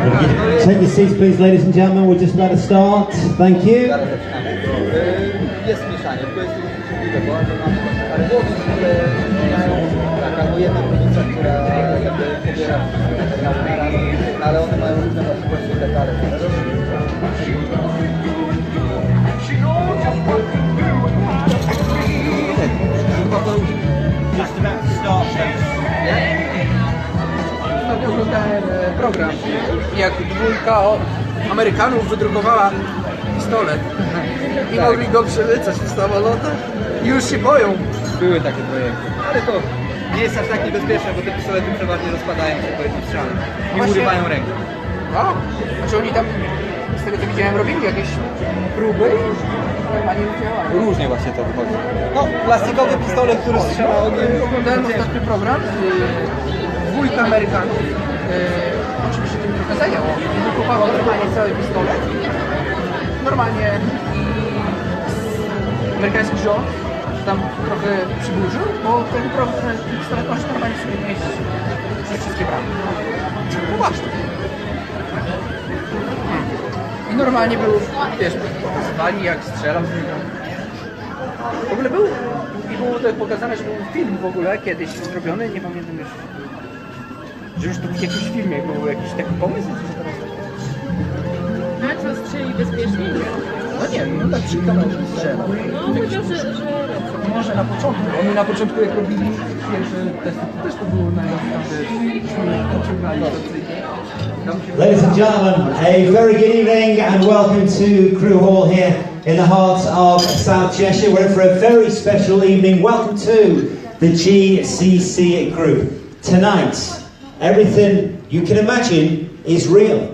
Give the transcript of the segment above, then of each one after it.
Take your seats, please, ladies and gentlemen. We're just about to start. Thank you. Jest mieszanie, to jest możliwe, bo mamy parę głosów, które zmieniają, tak, albo jedna producja, która jakby pobiera materiały naraz, ale one mają różne możliwości detale. Just about to start, Ostatnio oglądałem program, jak dwójka Amerykanów wydrukowała pistolet i mogli go przemycać w samolotach i już się boją. Były takie projekty, ale to nie jest aż tak niebezpieczne, bo te pistolety przeważnie rozpadają się po jednym strzale i urywają rękę. No, znaczy oni tam, z tego co widziałem, robili jakieś próby i normalnie nie działają. Różnie właśnie to wychodzi. No, plastikowy pistolet, który strzela ogniem. Oglądałem ostatni program, dwójka Amerykanów, oczywiście tym trochę zajęło, wydrukowała normalnie cały pistolet, normalnie i amerykański rząd tam trochę przyburzył, bo ten pistolet może normalnie sobie mieścić przez wszystkie bramy. Poważnie. I normalnie był, wiesz, pokazywani jak strzelał z niego. W ogóle był, i było tutaj pokazane, że był film w ogóle kiedyś zrobiony, nie pamiętam już, że już to w jakimś filmie był jakiś taki pomysł, że teraz tak. A co strzeli bezpiecznie? No nie wiem, no tak przy kanale strzela. No powiedział, że Może na początku. Oni na początku jak robili pierwsze testy, to też to było najlepsze, że pociągali Ladies and gentlemen, a very good evening and welcome to Crew Hall here in the heart of South Cheshire. We're in for a very special evening. Welcome to the GCC group. Tonight, everything you can imagine is real.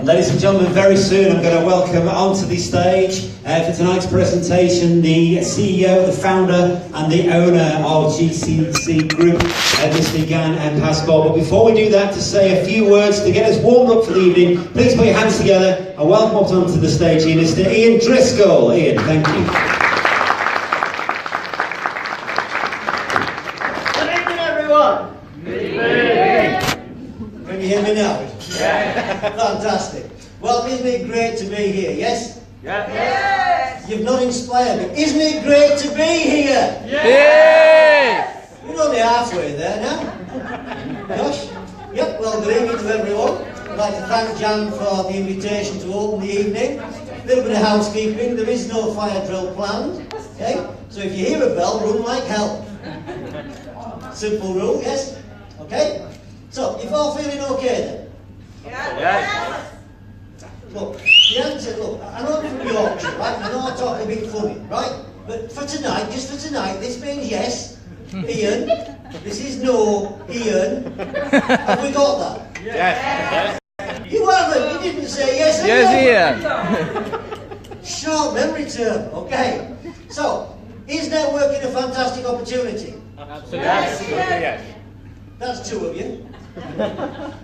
Ladies and gentlemen, very soon I'm going to welcome onto the stage for tonight's presentation the CEO, the founder and the owner of GCC Group, Mr. Gan and Pascal. But before we do that, to say a few words to get us warmed up for the evening, please put your hands together and welcome up onto the stage here, Mr. Ian Driscoll. Ian, thank you. Good evening, everyone. Can you hear me now? Fantastic. Well, isn't it great to be here, yes? Yes! You've not inspired me. Isn't it great to be here? Yes! We're only halfway there now. Gosh. Yep, well, good evening to everyone. I'd like to thank Jan for the invitation to open the evening. A little bit of housekeeping. There is no fire drill planned. Okay? So if you hear a bell, run like hell. Simple rule, yes? Okay? So, you all feeling okay then? Yes! Look, the answer, look, I know I'm from Yorkshire, right? I know I talk a bit funny, right? But for tonight, just for tonight, this means yes. Ian, this is no. Ian, have we got that? Yes! You haven't, you didn't say yes. Yes, Ian! Short memory term, okay. So, is networking a fantastic opportunity? Absolutely. Yes. That's two of you.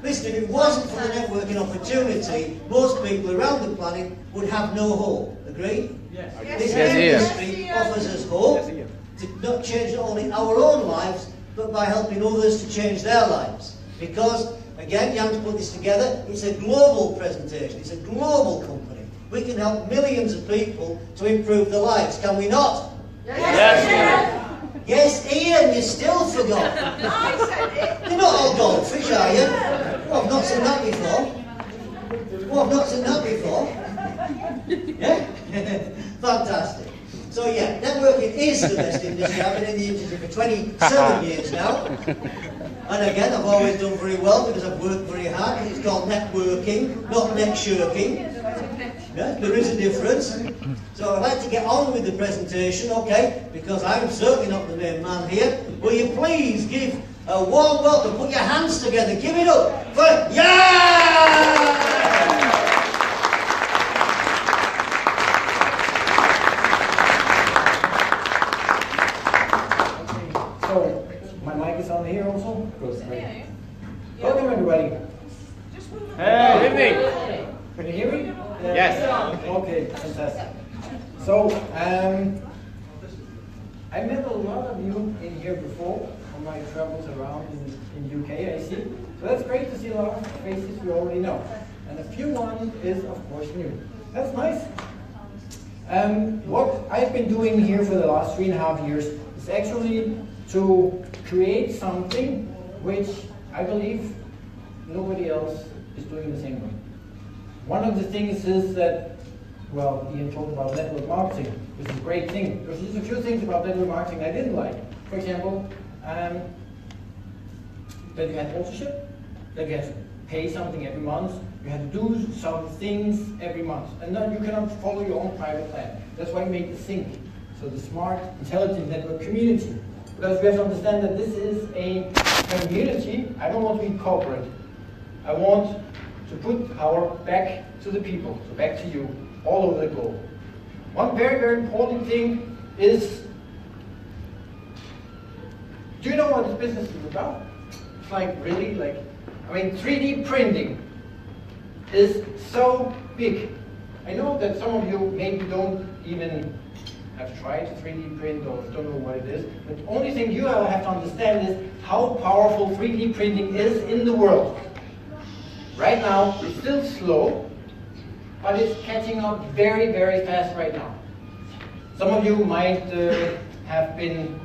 Listen, if it wasn't for the networking opportunity, most people around the planet would have no hope. Agreed? Yes. This industry offers us hope to not change not only our own lives, but by helping others to change their lives. Because, again, you have to put this together, it's a global presentation, it's a global company. We can help millions of people to improve their lives, can we not? Yes! Yes, Ian, you still forgot. No, I said it. You're not all goldfish, are you? Well, I've not seen that before. Yeah? Fantastic. So yeah, networking is the best industry. I've been in the industry for 27 years now. And again, I've always done very well because I've worked very hard. It's called networking, not neck shirking. Yeah, there is a difference. So I'd like to get on with the presentation, okay, because I'm certainly not the main man here. Will you please give a warm welcome, put your hands together, give it up for yeah! So, my mic is on here also? Welcome everybody. Hey, good evening. Can you hear me? Yes. Okay, fantastic. So, I met a lot of you in here before on my travels around in UK, I see. So that's great to see a lot of faces we already know. And a few one is, of course, new. That's nice. What I've been doing here for the last 3.5 years is actually to create something which I believe nobody else is doing the same way. One of the things is that, well, Ian talked about network marketing, which is a great thing. There's just a few things about network marketing I didn't like. For example, that you had sponsorship, that you had to pay something every month, you had to do some things every month, and then you cannot follow your own private plan. That's why we made the SYNC, so the Smart Intelligent Network Community. Because we have to understand that this is a community. I don't want to be corporate. I want to put power back to the people, so back to you, all over the globe. One very, very important thing is, do you know what this business is about? It's like really, like, I mean, 3D printing is so big. I know that some of you maybe don't even have tried to 3D print or don't know what it is, but the only thing you have to understand is how powerful 3D printing is in the world. Right now, it's still slow, but it's catching up very, very fast right now. Some of you might have been,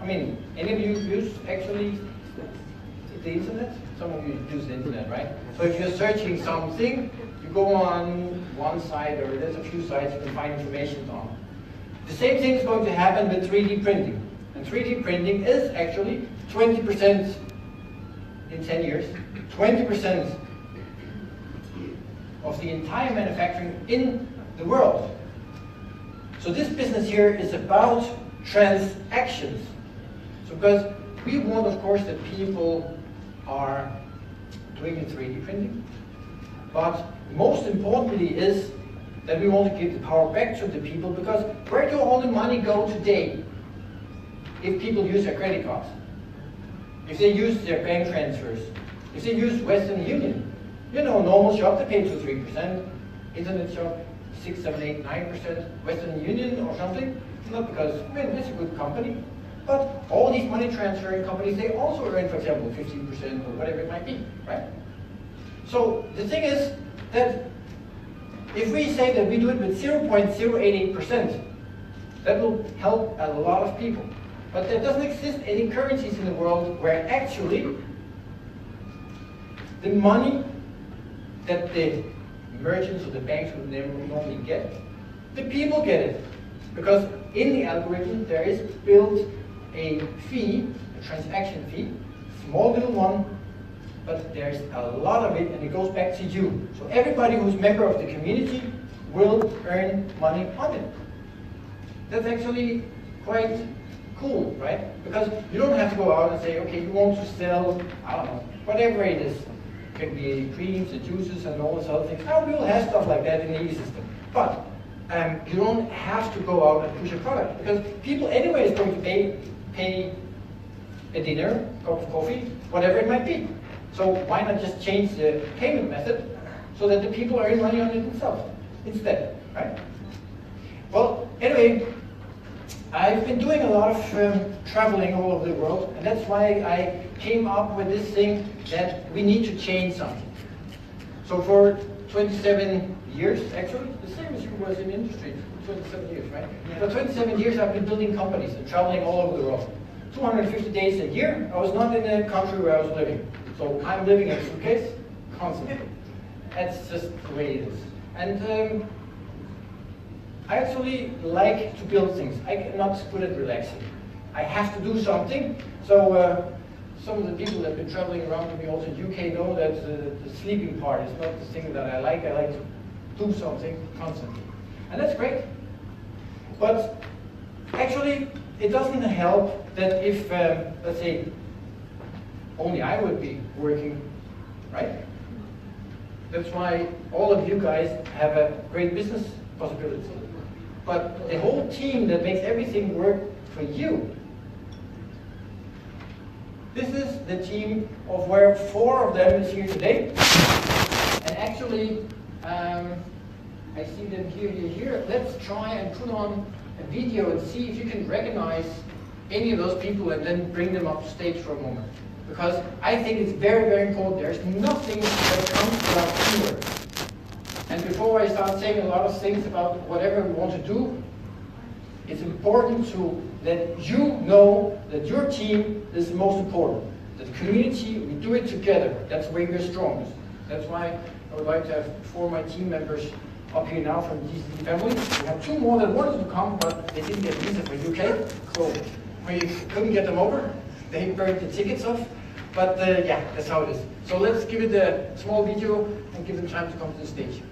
I mean, any of you use actually the internet? Some of you use the internet, right? So if you're searching something, you go on one site, or there's a few sites you can find information on. The same thing is going to happen with 3D printing. And 3D printing is actually 20% in 10 years, 20% of the entire manufacturing in the world. So this business here is about transactions. So because we want, of course, that people are doing the 3D printing, but most importantly is that we want to give the power back to the people, because where do all the money go today if people use their credit cards? If they use their bank transfers, if they use Western Union, you know, normal shop they pay 2-3%, internet shop 6, 7, 8, 9%, Western Union or something, not because, I mean, it's a good company, but all these money transferring companies, they also earn, for example, 15% or whatever it might be, right? So the thing is that if we say that we do it with 0.088%, that will help a lot of people. But there doesn't exist any currencies in the world where actually the money that the merchants or the banks would never normally get, the people get it. Because in the algorithm there is built a fee, a transaction fee, small little one, but there's a lot of it and it goes back to you. So everybody who's a member of the community will earn money on it. That's actually quite cool, right? Because you don't have to go out and say, okay, you want to sell, I don't know, whatever it is. It can be creams and juices and all those other things. Now we will have stuff like that in the e-system. But you don't have to go out and push a product, because people anyway is going to pay a dinner, a cup of coffee, whatever it might be. So why not just change the payment method so that the people earn money on it themselves instead, right? Well, anyway, I've been doing a lot of traveling all over the world, and that's why I came up with this thing that we need to change something. So for 27 years, actually, the same as you was in the industry, 27 years, right? Yeah. For 27 years, I've been building companies and traveling all over the world. 250 days a year, I was not in the country where I was living. So I'm living in a suitcase constantly. That's just the way it is. And I actually like to build things. I'm not good at relaxing. I have to do something. So some of the people that have been traveling around with me also in UK know that the sleeping part is not the thing that I like. I like to do something constantly. And that's great. But actually, it doesn't help that if, let's say, only I would be working, right? That's why all of you guys have a great business possibility. But the whole team that makes everything work for you, this is the team of where 4 of them is here today. And actually, I see them here. Let's try and put on a video and see if you can recognize any of those people and then bring them up to stage for a moment. Because I think it's very, very important. There's nothing that comes without teamwork. And before I start saying a lot of things about whatever we want to do, it's important to let you know that your team is the most important. That the community, we do it together. That's where we're strongest. That's why I would like to have 4 of my team members up here now from the GCC family. We have 2 more that wanted to come, but they didn't get visa for UK, so we couldn't get them over. They burned the tickets off. But yeah, that's how it is. So let's give it a small video and give them time to come to the stage.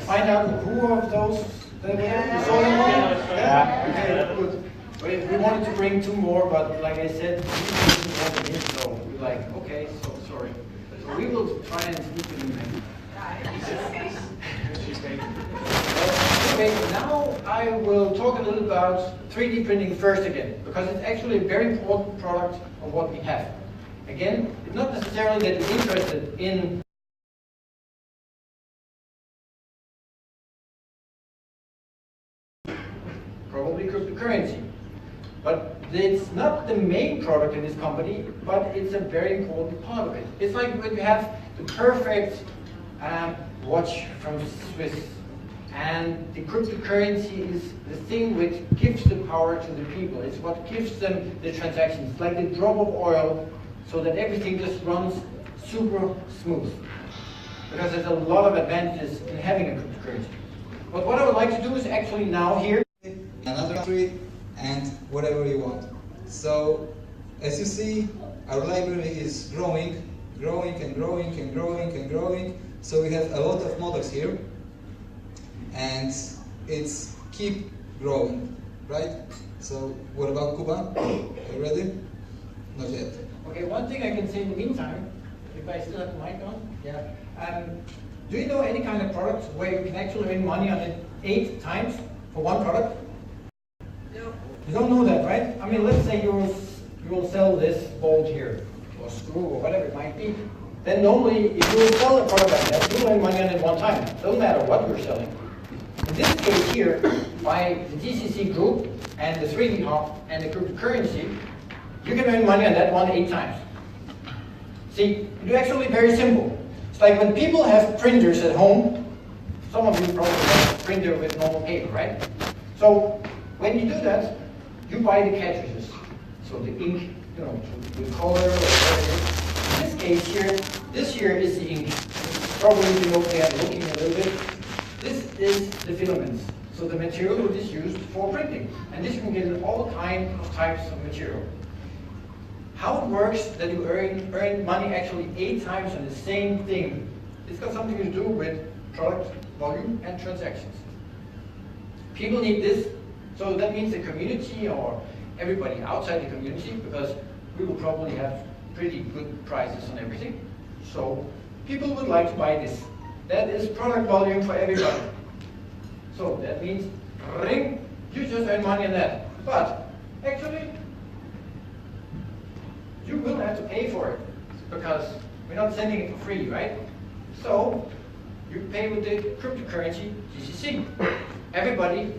find out who of those they were? You saw them all? Yeah. Okay, good. We wanted to bring two more, but like I said, we didn't want them here, so we're like, okay, so sorry. So we will try and sneak them in there. Okay, now I will talk a little about 3D printing first again, because it's actually a very important product of what we have. Again, it's not necessarily that you're interested in probably cryptocurrency. But it's not the main product in this company, but it's a very important part of it. It's like when you have the perfect watch from Swiss, and the cryptocurrency is the thing which gives the power to the people. It's what gives them the transactions. It's like the drop of oil, so that everything just runs super smooth. Because there's a lot of advantages in having a cryptocurrency. But what I would like to do is actually now here another country and whatever you want. So as you see, our library is growing. So we have a lot of models here, and it's keep growing, right? So what about Cuba? Are you ready? Not yet. Okay, one thing I can say in the meantime, if I still have the mic on, yeah. Do you know any kind of product where you can actually earn money on it 8 times for one product? No. You don't know that, right? I mean, let's say you will sell this bolt here, or screw, or whatever it might be. Then normally, if you will sell a product like that, you will earn money on it 1 time. Doesn't matter what you're selling. In this case here, by the GCC group and the 3D hub and the cryptocurrency, you can earn money on that one 8 times. See, it's actually very simple. It's like when people have printers at home, some of you probably have a printer with normal paper, right? So when you do that, you buy the cartridges. So the ink, you know, the color, or whatever it is. In this case here, this here is the ink. Probably you know they are looking a little bit. This is the filaments. So the material that is used for printing. And this you can get in all kinds of types of material. How it works that you earn money actually 8 times on the same thing, it's got something to do with product volume and transactions. People need this, so that means the community or everybody outside the community, because we will probably have pretty good prices on everything. So people would like to buy this. That is product volume for everybody. So that means, ring, you just earn money on that. But actually, you will have to pay for it, because we're not sending it for free, right? So you pay with the cryptocurrency GCC. Everybody,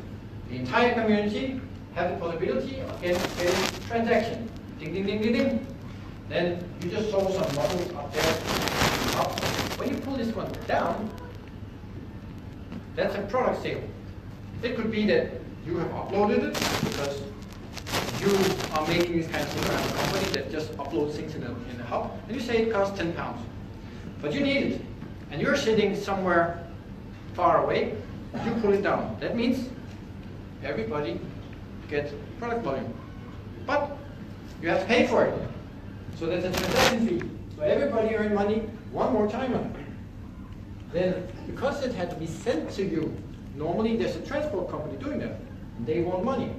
the entire community, have the possibility of getting a transaction. Ding, ding, ding, ding, ding. Then you just saw some models up there. Up. When you pull this one down, that's a product sale. It could be that you have uploaded it because you are making this kind of thing around a company that just uploads things in the hub, and you say it costs £10. But you need it, and you're sitting somewhere far away, you pull it down. That means everybody gets product volume. But you have to pay for it. So that's a transaction fee. So everybody earn money 1 more time on it. Then, because it had to be sent to you, normally there's a transport company doing that, and they want money.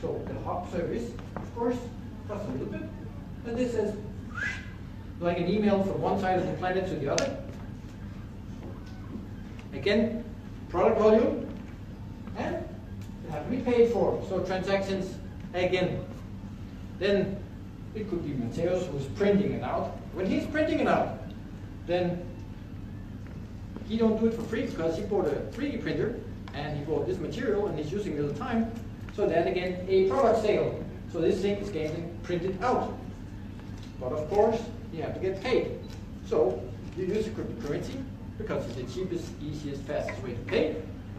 So the hub service, of course, costs a little bit. And this is like an email from one side of the planet to the other. Again, product volume, and it has to be paid for. So transactions again. Then it could be Mateus who's printing it out. When he's printing it out, then he don't do it for free because he bought a 3D printer and he bought this material and he's using it all the time. So then again, a product sale. So this thing is getting printed out. But of course, you have to get paid. So you use cryptocurrency because it's the cheapest, easiest, fastest way to pay.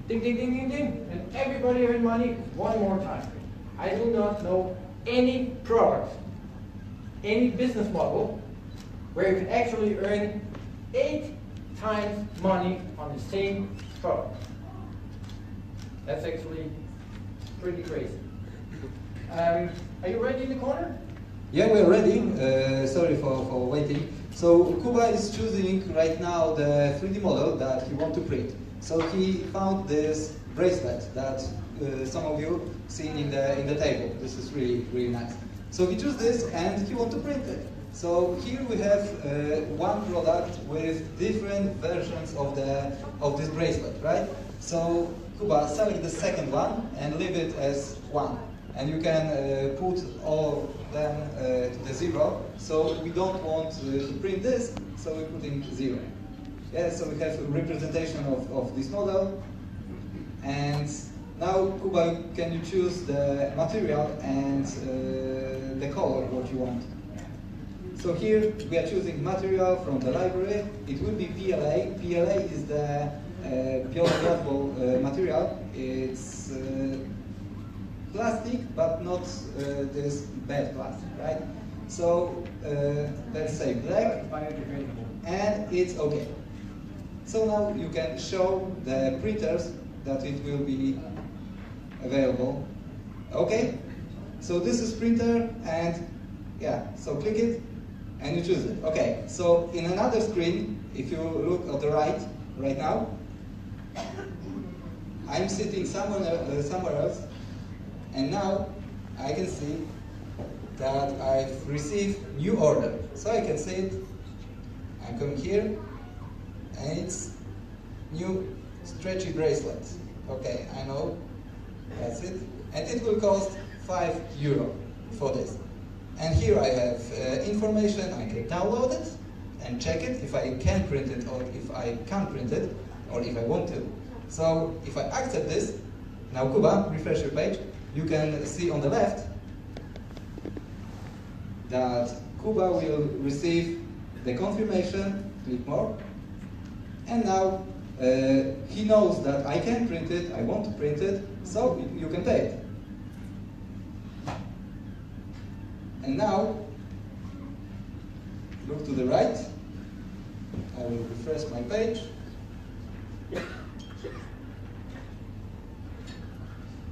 Ding, ding, ding, ding, ding. And everybody earn money 1 more time. I do not know any product, any business model where you can actually earn 8 times money on the same product. That's actually pretty crazy. Are you ready in the corner? Yeah, we're ready. Sorry for waiting. So Kuba is choosing right now the 3D model that he wants to print. So he found this bracelet that some of you seen in the table. This is really nice. So he chose this and he wants to print it. So here we have one product with different versions of this bracelet, right? So Kuba, select the second one and leave it as 1. And you can put all of them to the 0. So we don't want to print this, so we put in 0. Yeah, so we have a representation of this model. And Now, Kuba, can you choose the material and the color what you want? So here we are choosing material from the library. It will be PLA. PLA is the biodegradable material. It's plastic, but not this bad plastic, right? So let's say black, and it's okay. So now you can show the printers that it will be available. Okay, so this is printer, and yeah, so click it and you choose it. Okay, so in another screen, if you look at the right now, I'm sitting somewhere else, and now I can see that I've received new order. So I can see it. I'm coming here, and it's new stretchy bracelets. Okay, I know, that's it. And it will cost €5 for this. And here I have information. I can download it and check it if I can print it or if I can't print it or if I want to. So if I accept this, now Kuba, refresh your page, you can see on the left that Kuba will receive the confirmation, click more, and now he knows that I can print it, I want to print it, so you can pay it. And now, look to the right, I will refresh my page.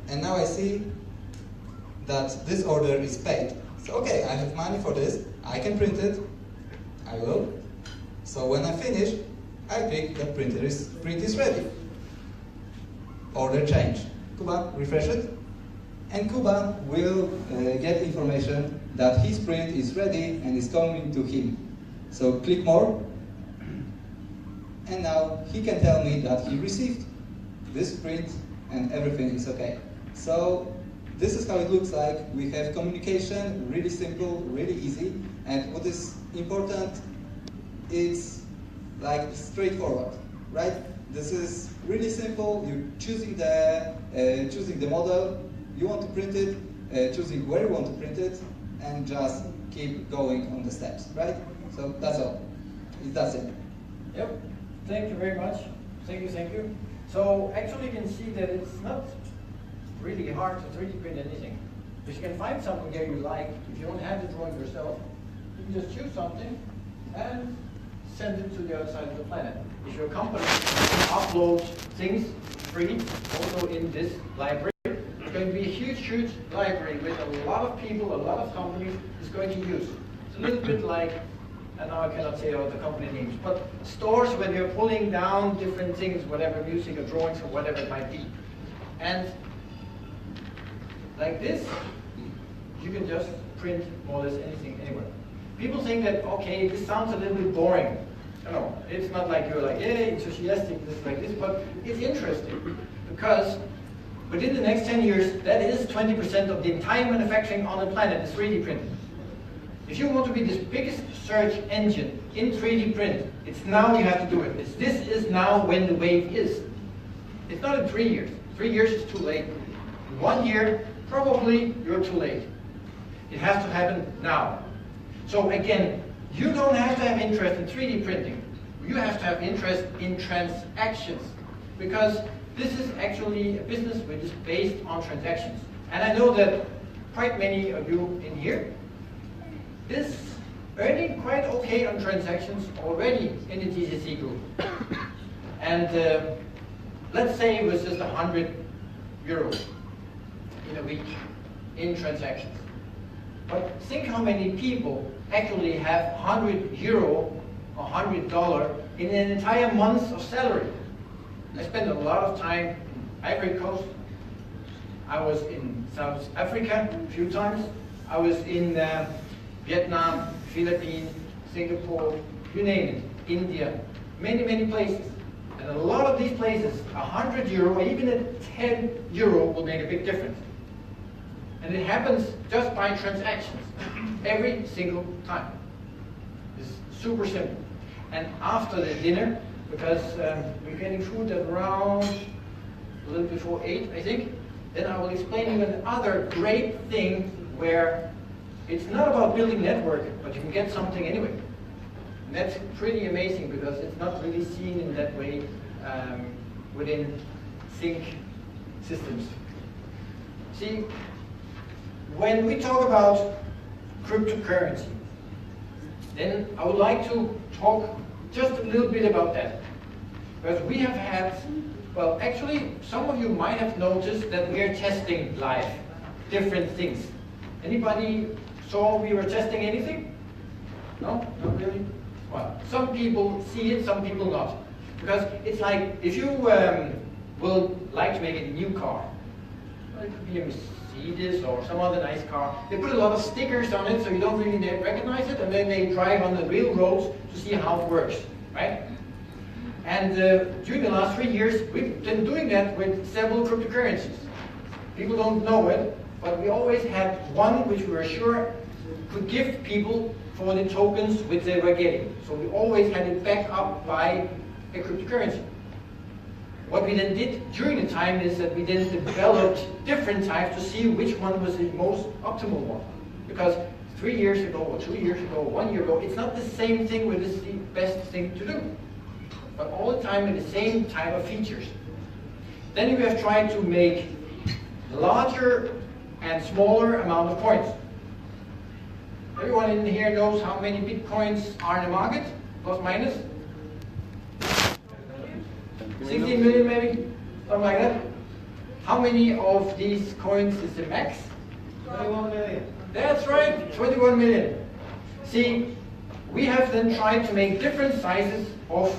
And now I see that this order is paid. So okay, I have money for this, I can print it, I will. So when I finish, I click that print is ready. Order change. Kuba, refresh it. And Kuba will get information that his print is ready and is coming to him. So click more. And now he can tell me that he received this print and everything is okay. So this is how it looks like. We have communication, really simple, really easy. And what is important, it's like straightforward, right? This is really simple. You're choosing the model, you want to print it, choosing where you want to print it, and just keep going on the steps, right? So that's all. That's it. Yep. Thank you very much. Thank you. So actually you can see that it's not really hard to 3D print anything. If you can find something there you like, if you don't have the drawing yourself, you can just choose something and send it to the other side of the planet. If your company uploads things free, also in this library, it's going to be a huge library with a lot of people, a lot of companies is going to use. It's a little bit like, and now I cannot say all the company names, but stores when you're pulling down different things, whatever music or drawings or whatever it might be. And like this, you can just print more or less anything anywhere. People think that, okay, this sounds a little bit boring. No, it's not like you're like, yeah, enthusiastic, this like this, but it's interesting because within the next 10 years, that is 20% of the entire manufacturing on the planet is 3D printed. If you want to be this biggest search engine in 3D print, it's now you have to do it. This is now when the wave is. It's not in 3 years. 3 years is too late. In 1 year, probably you're too late. It has to happen now. So again, you don't have to have interest in 3D printing. You have to have interest in transactions, because this is actually a business which is based on transactions. And I know that quite many of you in here is earning quite okay on transactions already in the GCC group. And let's say it was just €100 in a week in transactions. But think how many people actually have €100 or $100 in an entire month of salary. I spent a lot of time in Ivory Coast. I was in South Africa a few times. I was in Vietnam, Philippines, Singapore, you name it, India, many places. And a lot of these places, €100 or even a €10 will make a big difference. And it happens just by transactions, every single time. It's super simple. And after the dinner, because we're getting food at around a little bit before 8, I think, then I will explain you another great thing where it's not about building network, but you can get something anyway. And that's pretty amazing because it's not really seen in that way within sync systems. See, when we talk about cryptocurrency, then I would like to talk just a little bit about that. Because we have had, well, actually, some of you might have noticed that we are testing live different things. Anybody saw we were testing anything? No? Not really? Well, some people see it, some people not. Because it's like, if you will like to make a new car, well, it could be a Mercedes or some other nice car, they put a lot of stickers on it so you don't really recognize it, and then they drive on the real roads to see how it works, right? And during the last 3 years, we've been doing that with several cryptocurrencies. People don't know it, but we always had one which we were sure could give people for the tokens which they were getting. So we always had it backed up by a cryptocurrency. What we then did during the time is that we then developed different types to see which one was the most optimal one. Because 3 years ago, or 2 years ago, or 1 year ago, it's not the same thing where this is the best thing to do. But all the time with the same type of features. Then we have tried to make larger and smaller amount of coins. Everyone in here knows how many bitcoins are in the market, plus minus? 16 million maybe, something like that. How many of these coins is the max? 21 million. That's right, 21 million. See, we have then tried to make different sizes of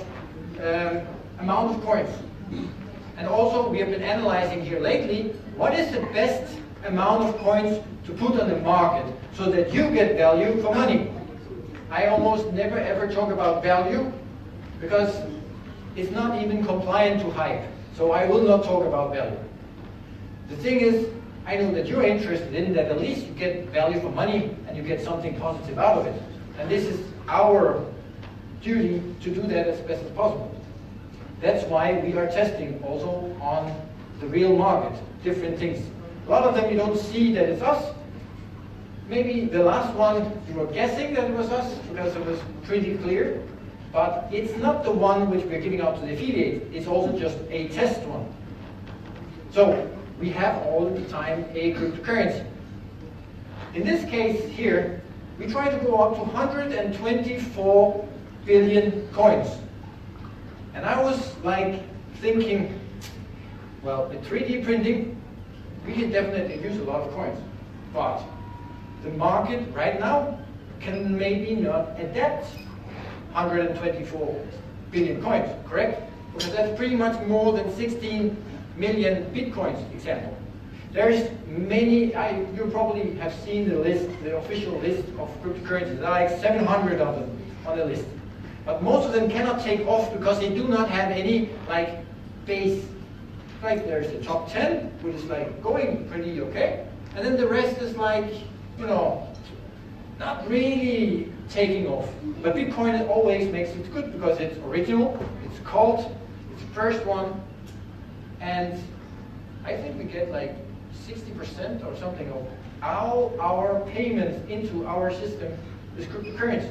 amount of coins. And also we have been analyzing here lately, what is the best amount of coins to put on the market so that you get value for money. I almost never ever talk about value because it's not even compliant to hype. So I will not talk about value. The thing is, I know that you're interested in that at least you get value for money and you get something positive out of it. And this is our duty to do that as best as possible. That's why we are testing also on the real market, different things. A lot of them you don't see that it's us. Maybe the last one you were guessing that it was us because it was pretty clear. But it's not the one which we're giving out to the affiliate. It's also just a test one. So we have all the time a cryptocurrency. In this case here, we try to go up to 124 billion coins. And I was like thinking, well, with 3D printing, we can definitely use a lot of coins. But the market right now can maybe not adapt 124 billion coins, correct? Because that's pretty much more than 16 million bitcoins, example. There's many, you probably have seen the list, the official list of cryptocurrencies. There are like 700 of them on the list. But most of them cannot take off because they do not have any like base. Like there's the top 10, which is like going pretty okay. And then the rest is like, you know, not really taking off. But Bitcoin always makes it good because it's original, it's cult, it's the first one. And I think we get like 60% or something of all our payments into our system is cryptocurrency.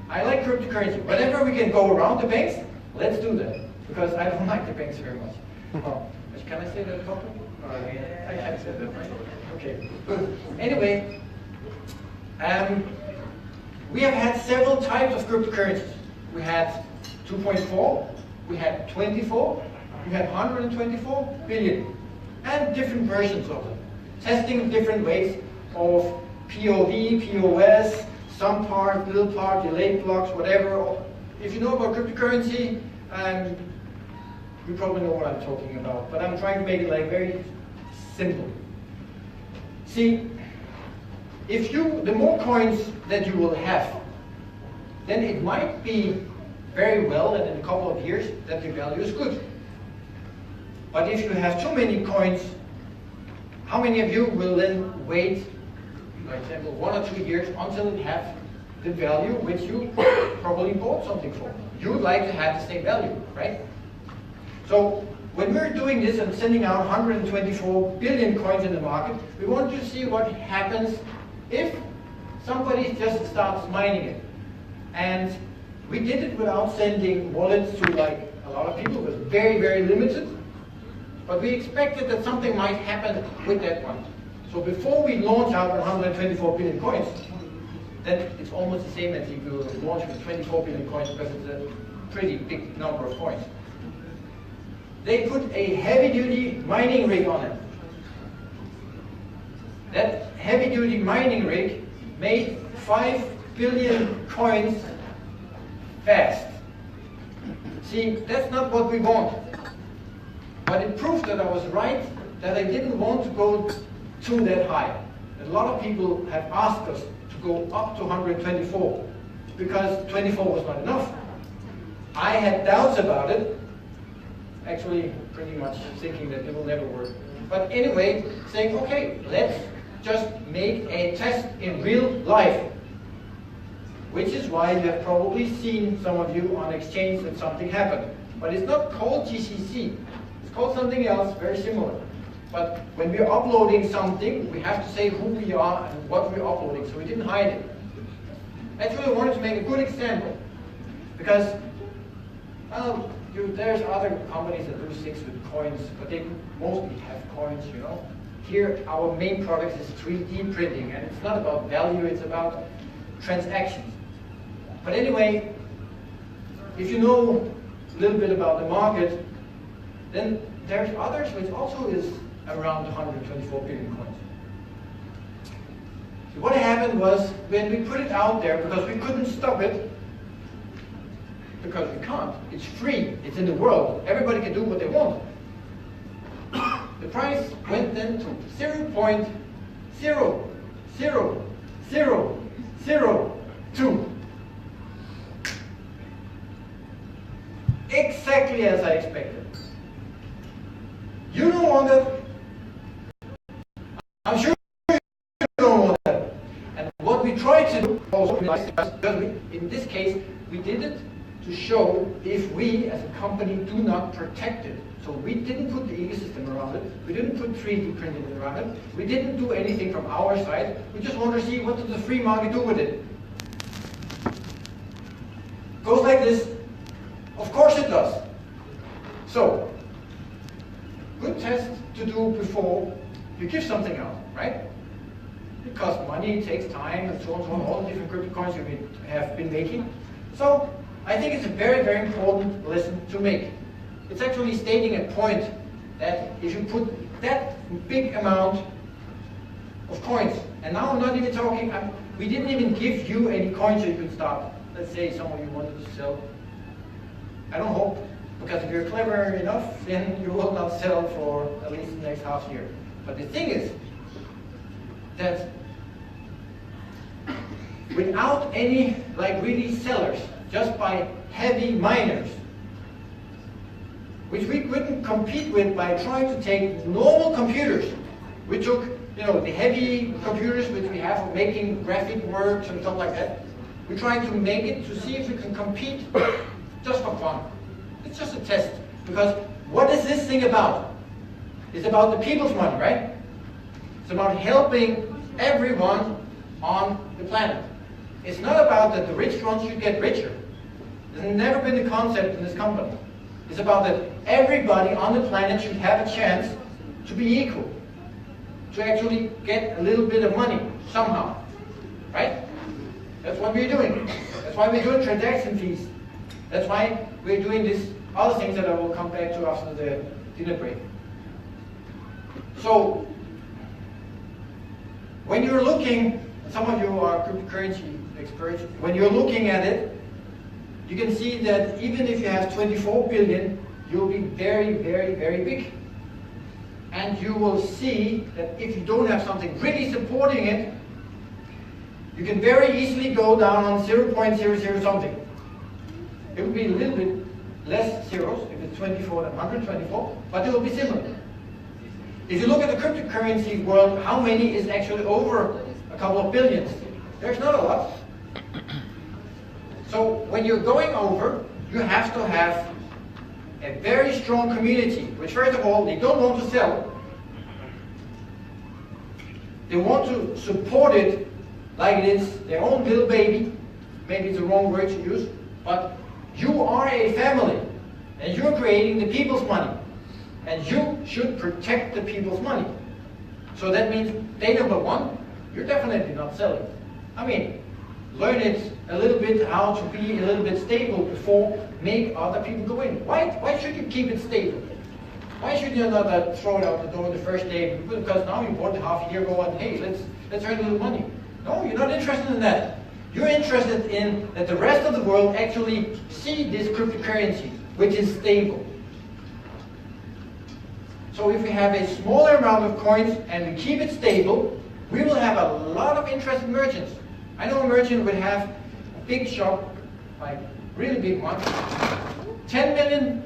I like cryptocurrency. Whenever we can go around the banks, let's do that. Because I don't like the banks very much. Oh, can I say that publicly? I can't say that, right? Okay. Anyway, we have had several types of cryptocurrencies. We had 2.4, we had 24, we had 124 billion, and different versions of them. Testing different ways of POV, POS, some part, little part, delayed blocks, whatever. If you know about cryptocurrency, you probably know what I'm talking about, but I'm trying to make it like very simple. See, the more coins that you will have, then it might be very well that in a couple of years that the value is good. But if you have too many coins, how many of you will then wait, for example, 1 or 2 years until it has the value which you probably bought something for? You would like to have the same value, right? So when we're doing this and sending out 124 billion coins in the market, we want to see what happens if somebody just starts mining it. And we did it without sending wallets to like a lot of people. It was very, very limited. But we expected that something might happen with that one. So before we launch out 124 billion coins, then it's almost the same as if we were launching with 24 billion coins because it's a pretty big number of coins. They put a heavy-duty mining rig on it. That heavy-duty mining rig made 5 billion coins fast. See, that's not what we want. But it proved that I was right, that I didn't want to go to that high. A lot of people have asked us to go up to 124 because 24 was not enough. I had doubts about it, actually pretty much thinking that it will never work. But anyway, saying, okay, let's just make a test in real life. Which is why you have probably seen, some of you, on Exchange that something happened. But it's not called GCC. It's called something else, very similar. But when we're uploading something, we have to say who we are and what we're uploading, so we didn't hide it. Actually, I wanted to make a good example. Because, well, there's other companies that do things with coins, but they mostly have coins, you know. Here, our main product is 3D printing, and it's not about value, it's about transactions. But anyway, if you know a little bit about the market, then there's others which also is around 124 billion coins. So what happened was, when we put it out there, because we couldn't stop it, because we can't, it's free, it's in the world, everybody can do what they want. The price went then to 0.00002. Exactly as I expected. You don't want that. I'm sure you don't want that. And what we tried to do also, in this case, we did it to show if we as a company do not protect it. So we didn't put the ecosystem around it, we didn't put 3D printing around it, we didn't do anything from our side, we just want to see what does the free market do with it. Goes like this. Of course it does. So, good test to do before you give something out, right? It costs money, it takes time, and so on and so on, all the different crypto coins you have been making. So, I think it's a very, very important lesson to make. It's actually stating a point that if you put that big amount of coins, and now I'm not even talking, we didn't even give you any coins so you could start. Let's say some of you wanted to sell. I don't hope, because if you're clever enough, then you will not sell for at least the next half year. But the thing is that without any really sellers, just by heavy miners, which we couldn't compete with by trying to take normal computers. We took, the heavy computers which we have for making graphic works and stuff like that. We tried to make it to see if we can compete just for fun. It's just a test. Because what is this thing about? It's about the people's money, right? It's about helping everyone on the planet. It's not about that the rich ones should get richer. There's never been the concept in this company. It's about that everybody on the planet should have a chance to be equal, to actually get a little bit of money somehow, right? That's what we're doing. That's why we're doing transaction fees. That's why we're doing these other things that I will come back to after the dinner break. So, when you're looking, some of you are cryptocurrency experts, when you're looking at it, you can see that even if you have 24 billion, you'll be very, very, very big. And you will see that if you don't have something really supporting it, you can very easily go down on 0.00 something. It will be a little bit less zeros if it's 24 than 124, but it will be similar. If you look at the cryptocurrency world, how many is actually over a couple of billions? There's not a lot. So when you're going over, you have to have a very strong community, which first of all, they don't want to sell. They want to support it like it is their own little baby. Maybe it's the wrong word to use, but you are a family, and you're creating the people's money, and you should protect the people's money. So that means, day number one, you're definitely not selling. I mean, learn it a little bit how to be a little bit stable before make other people go in. Why should you keep it stable? Why should you not throw it out the door the first day? Because now you bought half a year ago and hey, let's earn a little money. No, you're not interested in that. You're interested in that the rest of the world actually see this cryptocurrency, which is stable. So if we have a smaller amount of coins and we keep it stable, we will have a lot of interested merchants. I know a merchant would have a big shop, like really big one, $10 million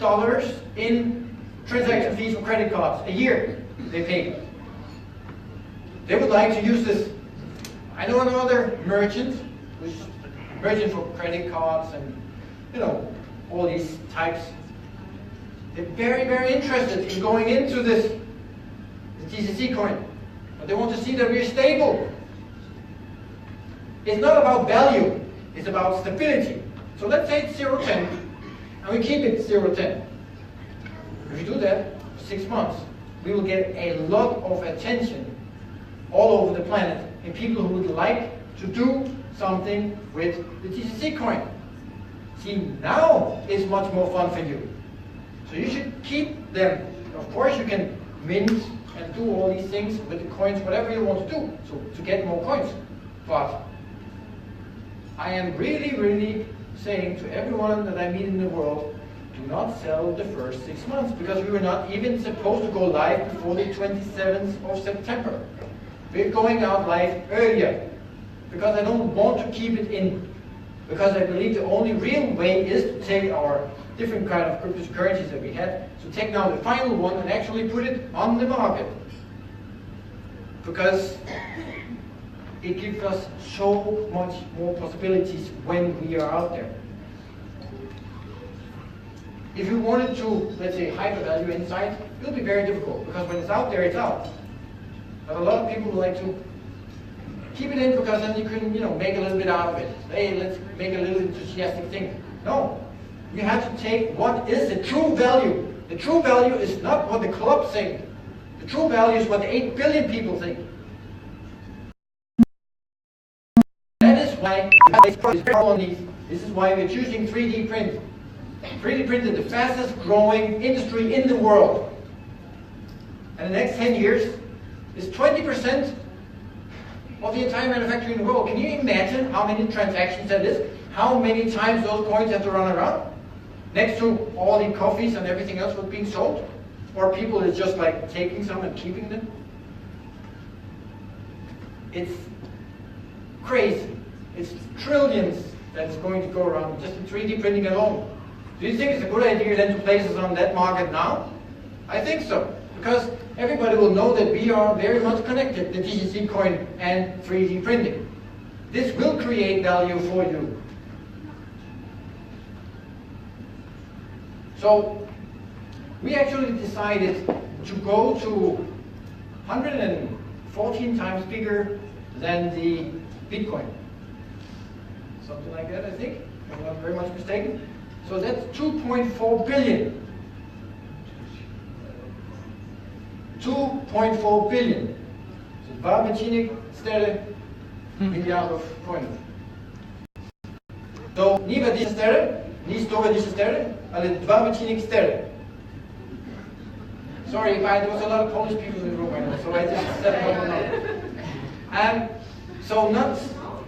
in transaction fees for credit cards a year they pay. They would like to use this. I know another merchant, which is merchant for credit cards and all these types. They're very, very interested in going into this GCC coin, but they want to see that we're stable. It's not about value, it's about stability. So let's say it's 0.10, and we keep it 0.10. If we do that for 6 months, we will get a lot of attention all over the planet, and people who would like to do something with the GCC coin. See, now is much more fun for you. So you should keep them. Of course you can mint and do all these things with the coins, whatever you want to do, so to get more coins. But I am really, really saying to everyone that I meet in the world, do not sell the first 6 months, because we were not even supposed to go live before the 27th of September. We're going out live earlier, because I don't want to keep it in, because I believe the only real way is to take our different kind of cryptocurrencies that we had, to take now the final one and actually put it on the market. Because it gives us so much more possibilities when we are out there. If you wanted to, let's say, hypervalue inside, it will be very difficult, because when it's out there, it's out. But a lot of people like to keep it in, because then you can, make a little bit out of it. Hey, let's make a little enthusiastic thing. No, you have to take what is the true value. The true value is not what the clubs think. The true value is what the 8 billion people think. That is why this is why we're choosing 3D print. 3D print is the fastest growing industry in the world. And the next 10 years is 20% of the entire manufacturing in the world. Can you imagine how many transactions that is? How many times those coins have to run around? Next to all the coffees and everything else that's being sold? Or people is just like taking some and keeping them? It's crazy. It's trillions that's going to go around just in 3D printing alone. Do you think it's a good idea then to place us on that market now? I think so. Because everybody will know that we are very much connected, the GCC coin and 3D printing. This will create value for you. So we actually decided to go to 114 times bigger than the Bitcoin. Something like that, I think, if I'm not very much mistaken. So that's 2.4 billion. 2.4 billion. Så 2 betjening større milliarder coin. Så ni var disse større, ni store disse større, eller 2 betjening større. Sorry, there was a lot of Polish people in the room right now, so I just said it. So not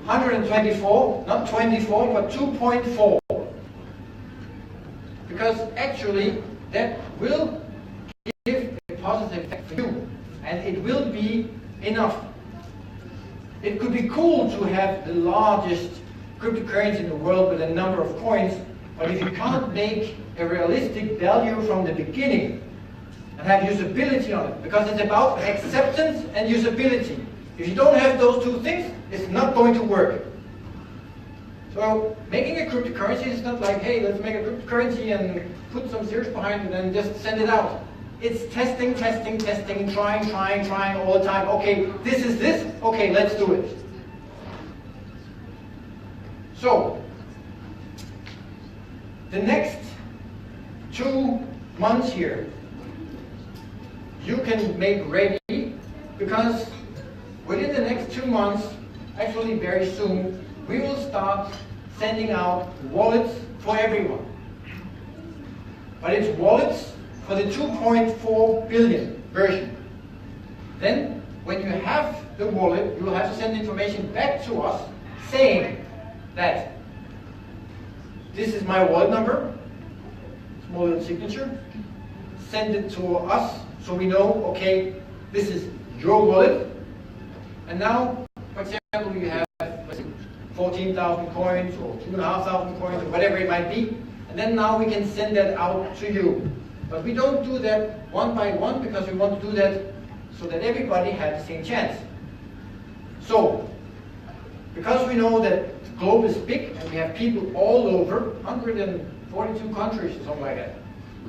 124, not 24, but 2.4. Because actually that will give a positive effect for you, and it will be enough. It could be cool to have the largest cryptocurrency in the world with a number of coins, but if you can't make a realistic value from the beginning and have usability on it, because it's about acceptance and usability. If you don't have those two things, it's not going to work. So making a cryptocurrency is not like, hey, let's make a cryptocurrency and put some zeros behind it and just send it out. It's testing, testing, testing, trying all the time. Okay, this is this. Okay, let's do it. So, the next 2 months here, you can make ready, because within the next 2 months, actually very soon, we will start sending out wallets for everyone. But it's wallets for the 2.4 billion version. Then, when you have the wallet, you will have to send information back to us saying that this is my wallet number, small little signature, send it to us so we know, okay, this is your wallet. And now, for example, you have 14,000 coins or 2,500 coins or whatever it might be, and then now we can send that out to you. But we don't do that one by one because we want to do that so that everybody has the same chance. So, because we know that the globe is big and we have people all over, 142 countries or something like that.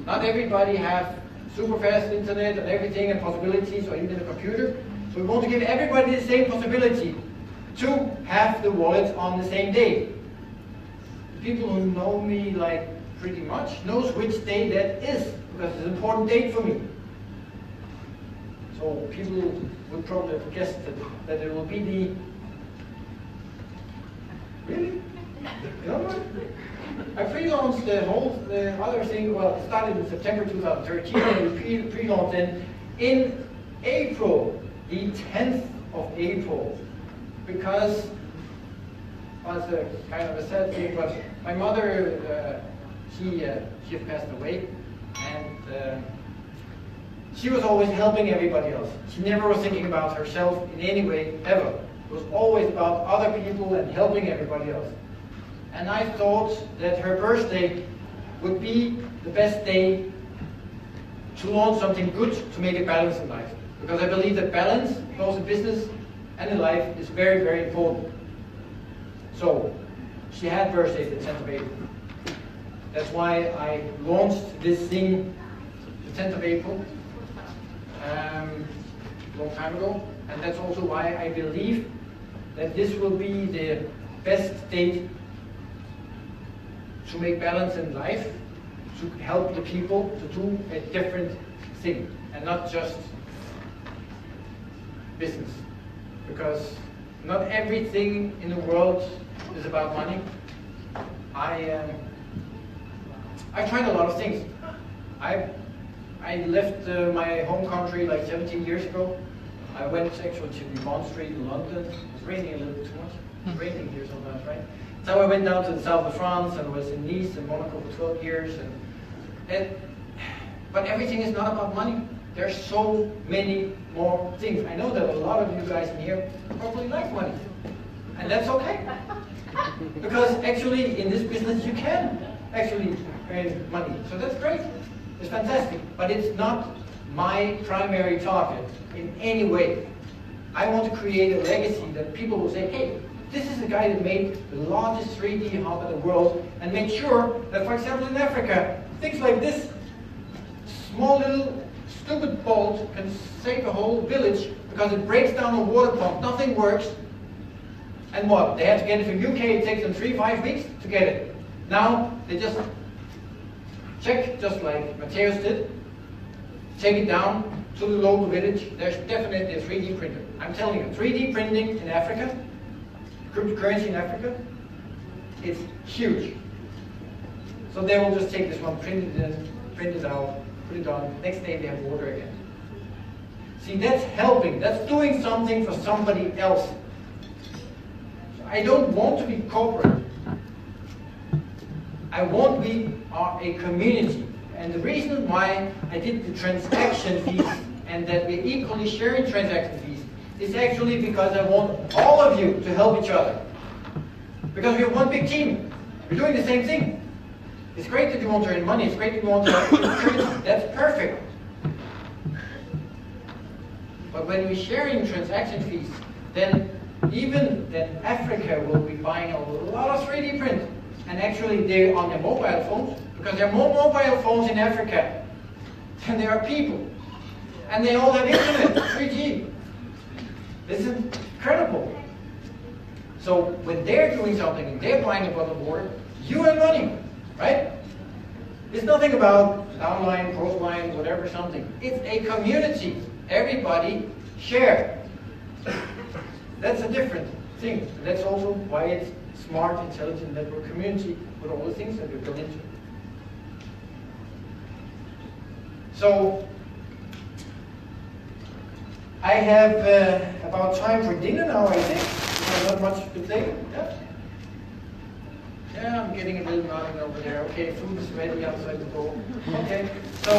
Not everybody have super fast internet and everything and possibilities, or even a computer. So we want to give everybody the same possibility to have the wallet on the same day. People who know me like pretty much knows which day that is, because it's an important date for me. So people would probably have guessed that it will be the... Really? No? I pre-launched the whole other thing, well, it started in September 2013, and we pre-launched then in April, the 10th of April, because, well, it's a kind of a sad thing, but my mother, she had passed away, and she was always helping everybody else. She never was thinking about herself in any way, ever. It was always about other people and helping everybody else. And I thought that her birthday would be the best day to launch something good to make a balance in life. Because I believe that balance, both in business and in life, is very, very important. So, she had birthday the 10th of April. That's why I launched this thing the 10th of April, a long time ago. And that's also why I believe that this will be the best date to make balance in life, to help the people to do a different thing, and not just business. Because not everything in the world is about money. I tried a lot of things. I left my home country like 17 years ago. I went actually to the Bond Street in London. It was raining a little bit too much. It's raining here sometimes, right? So I went down to the south of France and was in Nice and Monaco for 12 years. But everything is not about money. There's so many more things. I know that a lot of you guys in here probably like money. And that's okay. Because actually in this business you can actually earn money. So that's great. It's fantastic. But it's not my primary target in any way. I want to create a legacy that people will say, hey, this is the guy that made the largest 3D hub in the world and made sure that, for example, in Africa, things like this small little stupid bolt can save a whole village because it breaks down a water pump, nothing works. And what? They have to get it from UK, it takes them 3-5 weeks to get it. Now, they just check, just like Matthias did, take it down to the local village. There's definitely a 3D printer. I'm telling you, 3D printing in Africa, cryptocurrency in Africa, it's huge. So they will just take this one, print it in, print it out, put it on, next day they have water again. See, that's helping, that's doing something for somebody else. So I don't want to be corporate. I want we are a community. And the reason why I did the transaction fees and that we're equally sharing transaction fees is actually because I want all of you to help each other. Because we're one big team. We're doing the same thing. It's great that you want to earn money. It's great that you want to earn. That's perfect. But when we're sharing transaction fees, then even that Africa will be buying a lot of 3D print. And actually they're on their mobile phones, because there are more mobile phones in Africa than there are people. And they all have internet, 3G. This is incredible. So when they're doing something and they're buying above the border, you earn money, right? It's nothing about downline, crossline, whatever, something. It's a community. Everybody share. That's a different thing. That's also why it's smart, intelligent network community with all the things that we built into. So I have about time for dinner now, I think. There's not much to say. Yeah? Yeah, I'm getting a little nodding over there. Okay, food is ready outside the door. Okay, so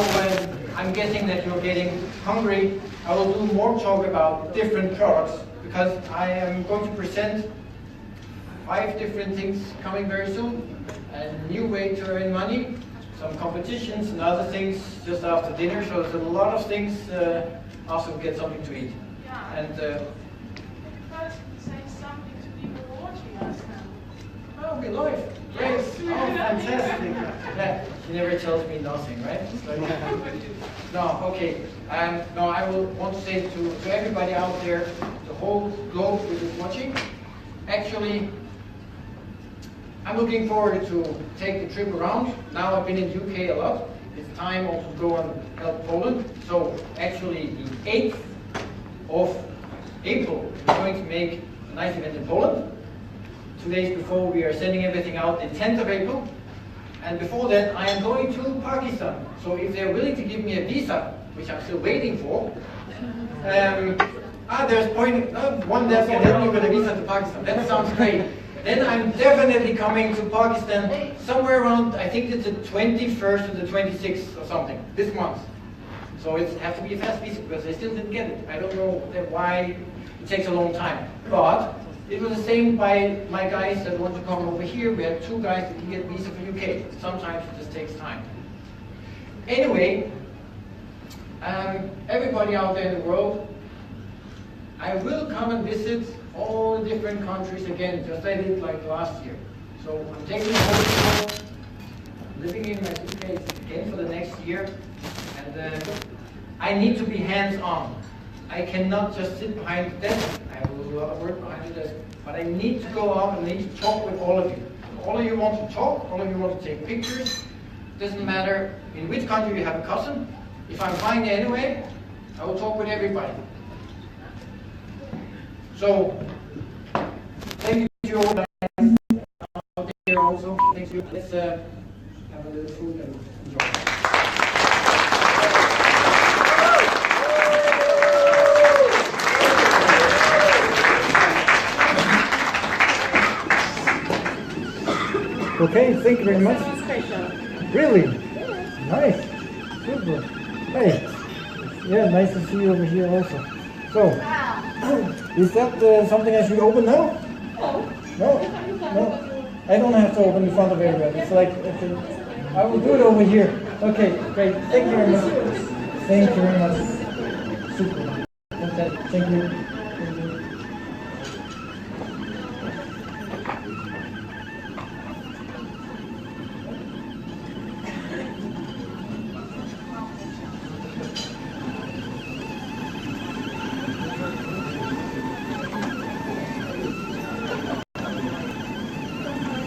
I'm guessing that you're getting hungry. I will do more talk about different products because I am going to present 5 different things coming very soon. A new way to earn money, some competitions and other things just after dinner. So there's a lot of things also get something to eat. Yeah. And First, say something to people watching us now. oh, we live. Great. Oh, fantastic. Yeah, she never tells me nothing, right? No, okay. No, I will want to say to everybody out there, the whole globe who is watching, actually, I'm looking forward to take the trip around. Now I've been in UK a lot. It's time also to go and help Poland. So actually the 8th of April, we're going to make a nice event in Poland. 2 days before we are sending everything out, the 10th of April. And before that, I am going to Pakistan. So if they're willing to give me a visa, which I'm still waiting for, there's one that can help me with a visa to Pakistan. That sounds great. Then I'm definitely coming to Pakistan somewhere around, I think it's the 21st or the 26th or something, this month. So it has to be a fast visa because I still didn't get it. I don't know why it takes a long time. But it was the same by my guys that want to come over here. We have 2 guys that can get visa for UK. Sometimes it just takes time. Anyway, everybody out there in the world, I will come and visit all the different countries again, just like I did like last year. So I'm taking a whole tour, living in my suitcase again for the next year, and I need to be hands-on. I cannot just sit behind the desk. I have a lot of work behind the desk, but I need to go out and need to talk with all of you. All of you want to talk, all of you want to take pictures. Doesn't matter in which country you have a cousin. If I'm flying there anyway, I will talk with everybody. So, thank you to all guys out there also. Thank you. Let's have a little food and enjoy. Okay, thank you very much. Really? Nice. Super. Hey. Yeah, nice to see you over here also. So, is that something I should open now? No? No? I don't have to open in front of everyone. It's like, okay, I will do it over here. Okay, great. Thank you very much. Thank you very much. Super. Fantastic. Thank you.